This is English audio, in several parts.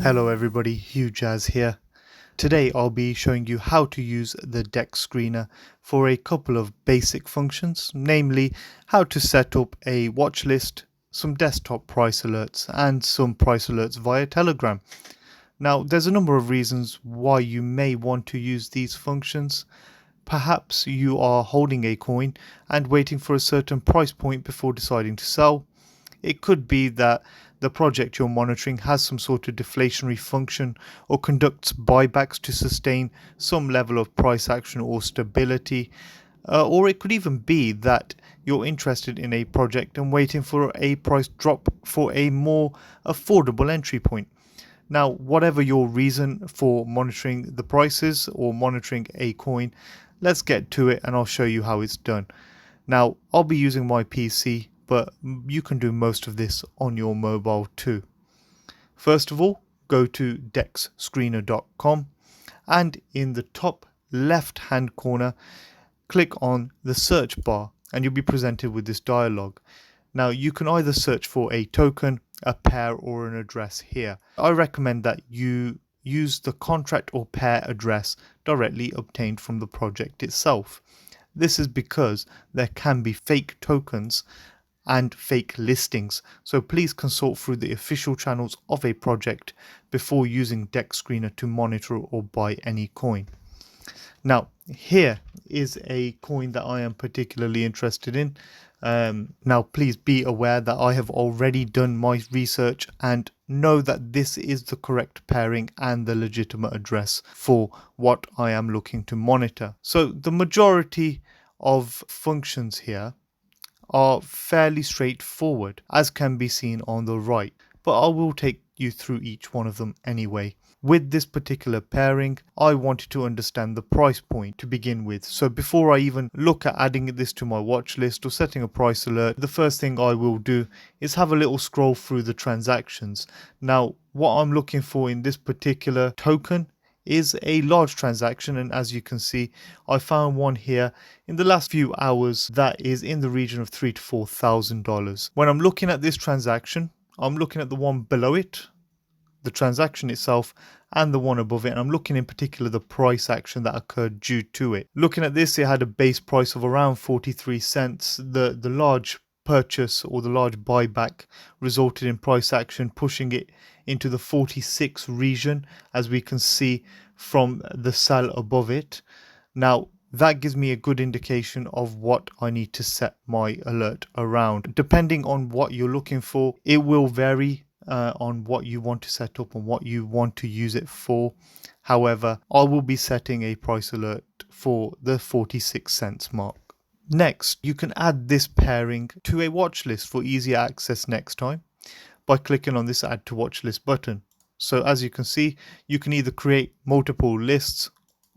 Hello everybody, Hugh Jazz here. Today I'll be showing you how to use the Dex Screener for a couple of basic functions, namely how to set up a watch list, some desktop price alerts and some price alerts via Telegram. Now there's a number of reasons why you may want to use these functions. Perhaps you are holding a coin and waiting for a certain price point before deciding to sell. It could be that the project you're monitoring has some sort of deflationary function or conducts buybacks to sustain some level of price action or stability. Or it could even be that you're interested in a project and waiting for a price drop for a more affordable entry point. Now, whatever your reason for monitoring the prices or monitoring a coin, let's get to it and I'll show you how it's done. Now, I'll be using my PC, but you can do most of this on your mobile too. First of all, go to dexscreener.com and in the top left hand corner, click on the search bar and you'll be presented with this dialog. Now, you can either search for a token, a pair, or an address here. I recommend that you use the contract or pair address directly obtained from the project itself. This is because there can be fake tokens and fake listings, so please consult through the official channels of a project before using Dex Screener to monitor or buy any coin. Now, here is a coin that I am particularly interested in. Now, please be aware that I have already done my research and know that this is the correct pairing and the legitimate address for what I am looking to monitor. So the majority of functions here are fairly straightforward, as can be seen on the right, but I will take you through each one of them anyway. With this particular pairing, I wanted to understand the price point to begin with. So before I even look at adding this to my watch list or setting a price alert, the first thing I will do is have a little scroll through the transactions. Now, what I'm looking for in this particular token is a large transaction, and as you can see, I found one here in the last few hours that is in the region of $3,000 to $4,000. When I'm looking at this transaction, I'm looking at the one below it, the transaction itself, and the one above it, and I'm looking in particular the price action that occurred due to it. Looking at this, it had a base price of around 43 cents. The large purchase or the large buyback resulted in price action pushing it into the 46 region, as we can see from the cell above it. Now, that gives me a good indication of what I need to set my alert around. Depending on what you're looking for, it will vary on what you want to set up and what you want to use it for. However, I will be setting a price alert for the 46 cents mark. Next, you can add this pairing to a watch list for easier access next time by clicking on this add to watch list button. So as you can see, you can either create multiple lists.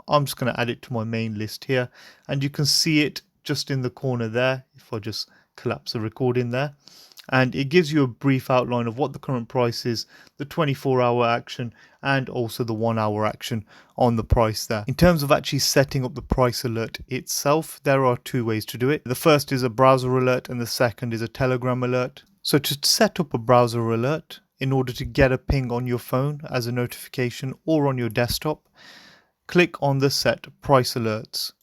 I'm just going to add it to my main list here, and you can see it just in the corner there if I just collapse the recording there. And it gives you a brief outline of what the current price is, the 24-hour action, and also the 1-hour action on the price there. In terms of actually setting up the price alert itself, there are two ways to do it. The first is a browser alert and the second is a Telegram alert. So to set up a browser alert, in order to get a ping on your phone as a notification or on your desktop, click on the set price alerts.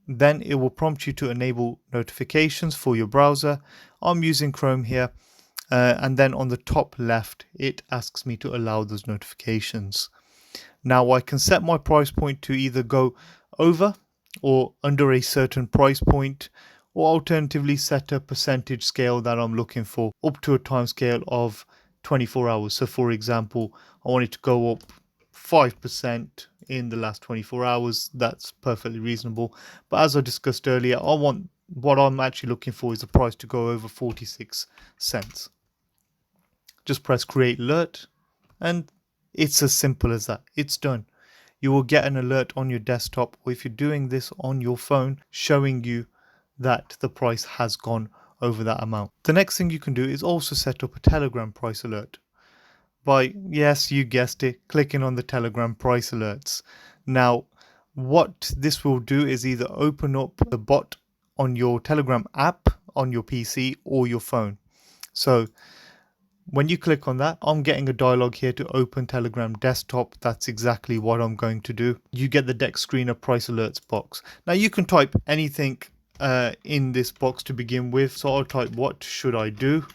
Then it will prompt you to enable notifications for your browser. I'm using Chrome here, and then on the top left it asks me to allow those notifications. Now I can set my price point to either go over or under a certain price point, or alternatively set a percentage scale that I'm looking for up to a time scale of 24 hours. So for example, I want it to go up 5% in the last 24 hours. That's perfectly reasonable. But as I discussed earlier, what I'm actually looking for is the price to go over 46 cents. Just press create alert and it's as simple as that. It's done. You will get an alert on your desktop, or if you're doing this on your phone, showing you that the price has gone over that amount. The next thing you can do is also set up a Telegram price alert by, yes, you guessed it, clicking on the Telegram price alerts. Now, what this will do is either open up the bot on your Telegram app on your PC or your phone. So When you click on that, I'm getting a dialog here to open Telegram desktop. That's exactly what I'm going to do. You get the Dex Screener price alerts box. Now you can type anything in this box to begin with. So I'll type, what should I do?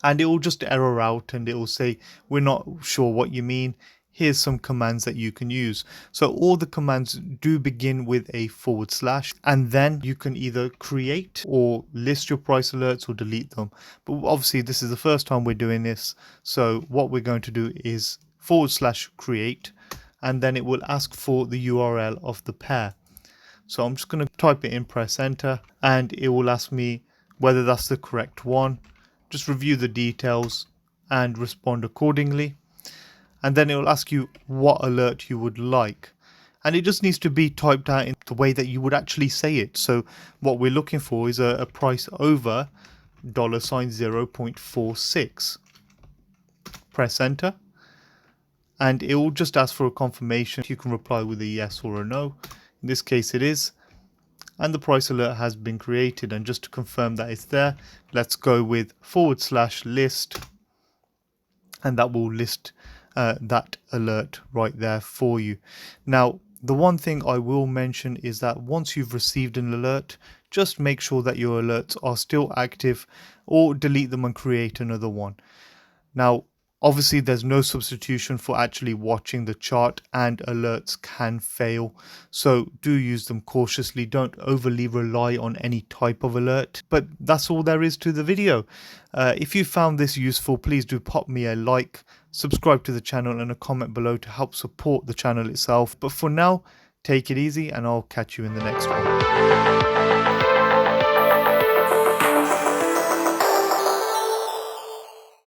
And it will just error out and it will say, we're not sure what you mean. Here's some commands that you can use. So all the commands do begin with a /, and then you can either create or list your price alerts or delete them. But obviously this is the first time we're doing this. So what we're going to do is / create, and then it will ask for the URL of the pair. So I'm just going to type it in, press enter, and it will ask me whether that's the correct one. Just review the details and respond accordingly. And then it will ask you what alert you would like. And it just needs to be typed out in the way that you would actually say it. So what we're looking for is a price over $0.46. Press enter. And it will just ask for a confirmation. You can reply with a yes or a no. In this case it is. And the price alert has been created. And just to confirm that it's there, let's go with / list, and that will list that alert right there for you. Now, the one thing I will mention is that once you've received an alert, just make sure that your alerts are still active, or delete them and create another one. Now, obviously there's no substitution for actually watching the chart, and alerts can fail. So do use them cautiously. Don't overly rely on any type of alert. But that's all there is to the video. If you found this useful, please do pop me a like, subscribe to the channel, and a comment below to help support the channel itself. But for now, take it easy and I'll catch you in the next one.